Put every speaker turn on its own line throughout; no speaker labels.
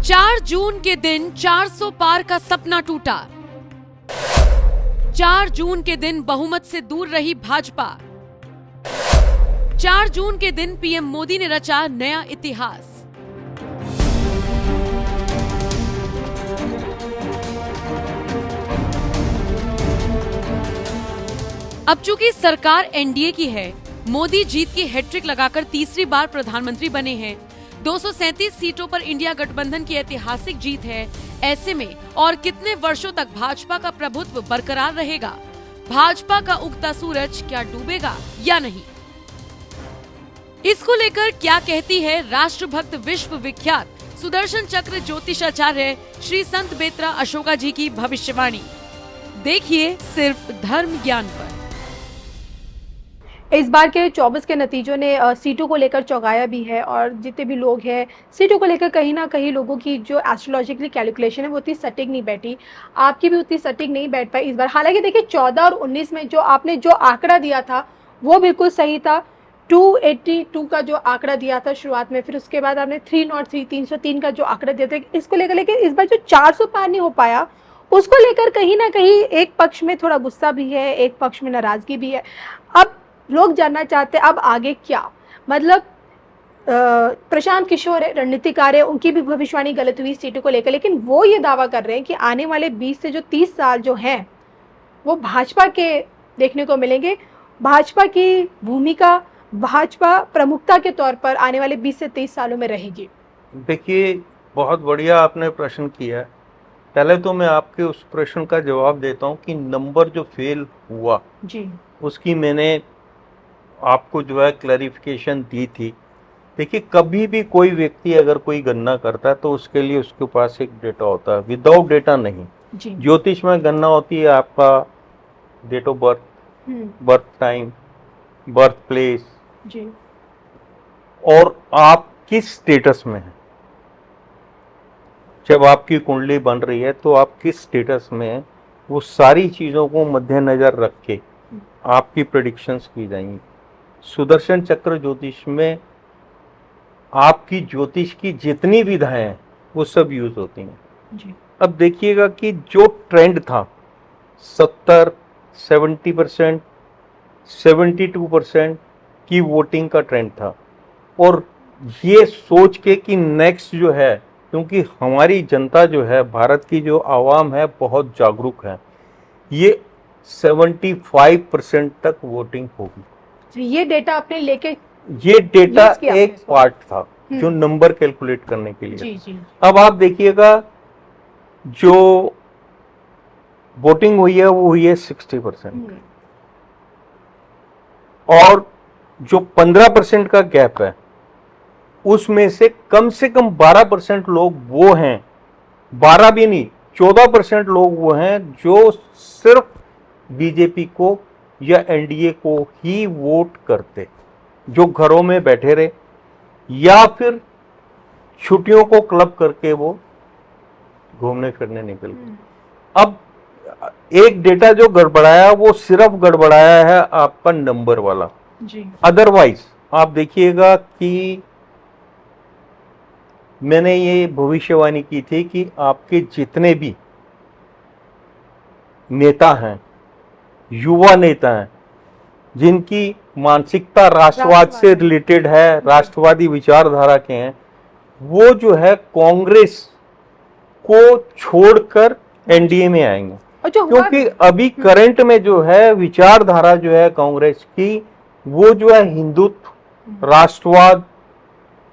4 जून के दिन 400 पार का सपना टूटा। 4 जून के दिन बहुमत से दूर रही भाजपा। 4 जून के दिन पीएम मोदी ने रचा नया इतिहास। अब चूंकि सरकार एनडीए की है, मोदी जीत की हैट्रिक लगाकर तीसरी बार प्रधानमंत्री बने हैं। 237 सीटों पर इंडिया गठबंधन की ऐतिहासिक जीत है। ऐसे में और कितने वर्षों तक भाजपा का प्रभुत्व बरकरार रहेगा? भाजपा का उगता सूरज क्या डूबेगा या नहीं? इसको लेकर क्या कहती है राष्ट्रभक्त विश्व विख्यात सुदर्शन चक्र ज्योतिषाचार्य श्री संत बेत्रा अशोका जी की भविष्यवाणी? देखिए सिर्फ धर्म ज्ञान पर।
इस बार के 24 के नतीजों ने सीटों को लेकर चौंकाया भी है और जितने भी लोग हैं सीटों को लेकर कहीं ना कहीं लोगों की जो एस्ट्रोलॉजिकली कैलकुलेशन है वो उतनी सटीक नहीं बैठी। आपकी भी उतनी सटीक नहीं बैठ पाई इस बार। हालांकि देखिए 14 और 19 में जो आपने जो आंकड़ा दिया था वो बिल्कुल सही था। 282 का जो आंकड़ा दिया था शुरुआत में, फिर उसके बाद आपने 303 का जो आंकड़ा दिया था, इसको लेकर लेकिन इस बार जो 400 पार नहीं हो पाया उसको लेकर कहीं ना कहीं एक पक्ष में थोड़ा गुस्सा भी है, एक पक्ष में नाराजगी भी है। अब लोग जानना चाहते हैं अब आगे क्या, मतलब प्रशांत किशोर है, रणनीतिकार है, उनकी भी भविष्यवाणी गलत हुई सीटों को लेकर, लेकिन वो ये दावा कर रहे हैं कि आने वाले 20 से जो 30 साल जो हैं वो भाजपा के देखने को मिलेंगे। भाजपा की भूमिका, भाजपा प्रमुखता के तौर पर आने वाले 20 से 30 सालों में रहेगी।
देखिए, बहुत बढ़िया आपने प्रश्न किया है। पहले तो मैं आपके उस प्रश्न का जवाब देता हूँ कि नंबर जो फेल हुआ
जी,
उसकी मैंने आपको जो है क्लैरिफिकेशन दी थी। देखिए, कभी भी कोई व्यक्ति अगर कोई गणना करता है तो उसके लिए उसके पास एक डेटा होता है, विदाउट डेटा नहीं। ज्योतिष में गणना होती है आपका date of birth, birth time, birth place
जी,
और आप किस स्टेटस में हैं। जब आपकी कुंडली बन रही है तो आप किस स्टेटस में हैं, वो सारी चीज़ों को मद्देनजर रख के आपकी प्रेडिक्शंस की जाएंगी। सुदर्शन चक्र ज्योतिष में आपकी ज्योतिष की जितनी विधाएं हैं वो सब यूज होती हैं
जी।
अब देखिएगा कि जो ट्रेंड था 70, 70%, 72% की वोटिंग का ट्रेंड था, और ये सोच के कि नेक्स्ट जो है, क्योंकि हमारी जनता जो है, भारत की जो आवाम है बहुत जागरूक है, ये 75% तक वोटिंग होगी।
ये डेटा आपने लेके,
ये डेटा एक पार्ट था जो नंबर कैलकुलेट करने के लिए।
जी, जी।
अब आप देखिएगा जो वोटिंग हुई है वो हुई है 60%, और जो 15% का गैप है उसमें से कम 12% लोग वो हैं, 12 भी नहीं 14% लोग वो हैं जो सिर्फ बीजेपी को या एनडीए को ही वोट करते, जो घरों में बैठे रहे या फिर छुट्टियों को क्लब करके वो घूमने फिरने निकल गए। अब एक डेटा जो गड़बड़ाया वो सिर्फ गड़बड़ाया है आपका नंबर वाला
जी।
अदरवाइज आप देखिएगा कि मैंने ये भविष्यवाणी की थी कि आपके जितने भी नेता हैं, युवा नेता हैं, जिनकी मानसिकता राष्ट्रवाद से रिलेटेड है, राष्ट्रवादी विचारधारा के हैं, वो जो है कांग्रेस को छोड़कर एनडीए में आएंगे। क्योंकि अभी करंट में जो है विचारधारा जो है कांग्रेस की, वो जो है हिंदुत्व, राष्ट्रवाद,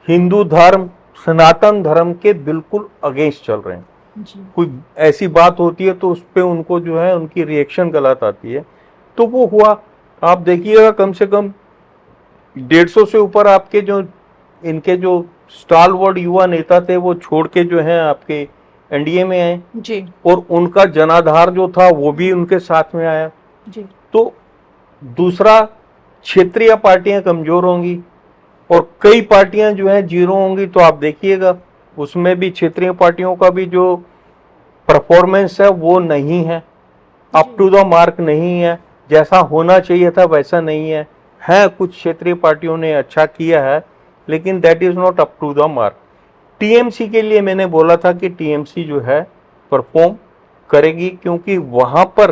हिंदू धर्म, सनातन धर्म के बिल्कुल अगेंस्ट चल रहे हैं
जी।
कोई ऐसी बात होती है तो उस पे उनको जो है उनकी रिएक्शन गलत आती है, तो वो हुआ। आप देखिएगा कम से कम 150 से ऊपर आपके जो इनके जो स्टालवर्ड युवा नेता थे वो छोड़ के जो है आपके एनडीए में आए
जी,
और उनका जनाधार जो था वो भी उनके साथ में आया
जी।
तो दूसरा, क्षेत्रीय पार्टियां कमजोर होंगी और कई पार्टियां जो है जीरो होंगी। तो आप देखिएगा उसमें भी क्षेत्रीय पार्टियों का भी जो परफॉर्मेंस है वो नहीं है, अप टू द मार्क नहीं है, जैसा होना चाहिए था वैसा नहीं है। कुछ क्षेत्रीय पार्टियों ने अच्छा किया है लेकिन that is not up to the mark. TMC के लिए मैंने बोला था कि टीएमसी जो है परफॉर्म करेगी, क्योंकि वहां पर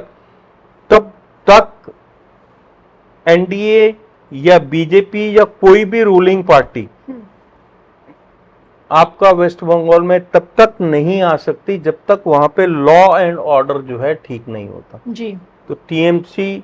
तब तक एनडीए या बीजेपी या कोई भी रूलिंग पार्टी आपका वेस्ट बंगाल में तब तक नहीं आ सकती जब तक वहां पे लॉ एंड ऑर्डर जो है ठीक नहीं होता
जी।
तो टीएमसी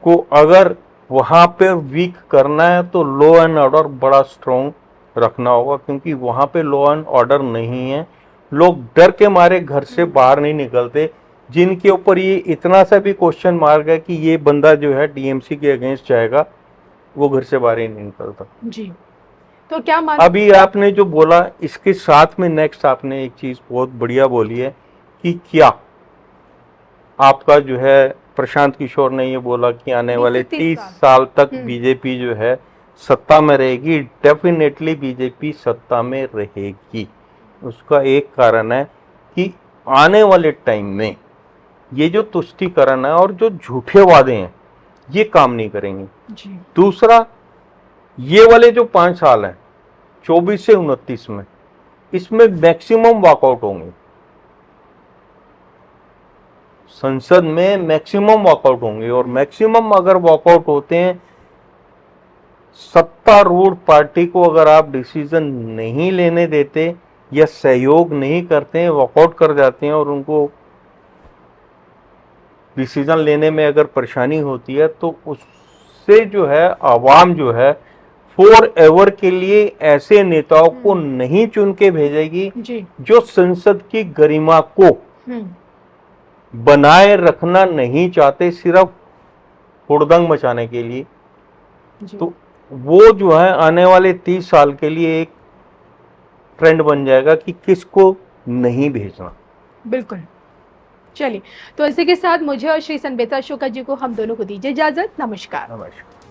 को अगर वहां पे वीक करना है तो लॉ एंड ऑर्डर बड़ा स्ट्रॉन्ग रखना होगा, क्योंकि वहां पे लॉ एंड ऑर्डर नहीं है। लोग डर के मारे घर से बाहर नहीं निकलते। जिनके ऊपर ये इतना सा भी क्वेश्चन मार्क है कि ये बंदा जो है टीएमसी के अगेंस्ट जाएगा, वो घर से बाहर ही नहीं निकलता।
जी। तो क्या
अभी आपने जो बोला इसके साथ में नेक्स्ट आपने एक चीज बहुत बढ़िया बोली है कि क्या आपका जो है प्रशांत किशोर ने ये बोला कि आने वाले 30 साल तक बीजेपी जो है सत्ता में रहेगी। डेफिनेटली बीजेपी सत्ता में रहेगी। उसका एक कारण है कि आने वाले टाइम में ये जो तुष्टीकरण है और जो झूठे वादे हैं ये काम नहीं करेंगे
जी।
दूसरा, ये वाले जो 5 साल हैं 24 से 29 में, इसमें मैक्सिमम वॉकआउट होंगे। संसद में मैक्सिमम वॉकआउट होंगे, और मैक्सिमम अगर वॉकआउट होते हैं, सत्तारूढ़ पार्टी को अगर आप डिसीजन नहीं लेने देते या सहयोग नहीं करते हैं, वॉकआउट कर जाते हैं और उनको डिसीजन लेने में अगर परेशानी होती है, तो उससे जो है आवाम जो है फॉर एवर के लिए ऐसे नेताओं को नहीं चुन के भेजेगी
जी।
जो संसद की गरिमा को बनाए रखना नहीं चाहते, सिर्फ हुड़दंग मचाने के लिए। तो वो जो है आने वाले 30 साल के लिए एक ट्रेंड बन जाएगा कि किसको नहीं भेजना।
बिल्कुल। चलिए, तो इसी के साथ मुझे और श्री संबेता अशोका जी को हम दोनों को दीजिए इजाजत। नमस्कार।
नमस्कार।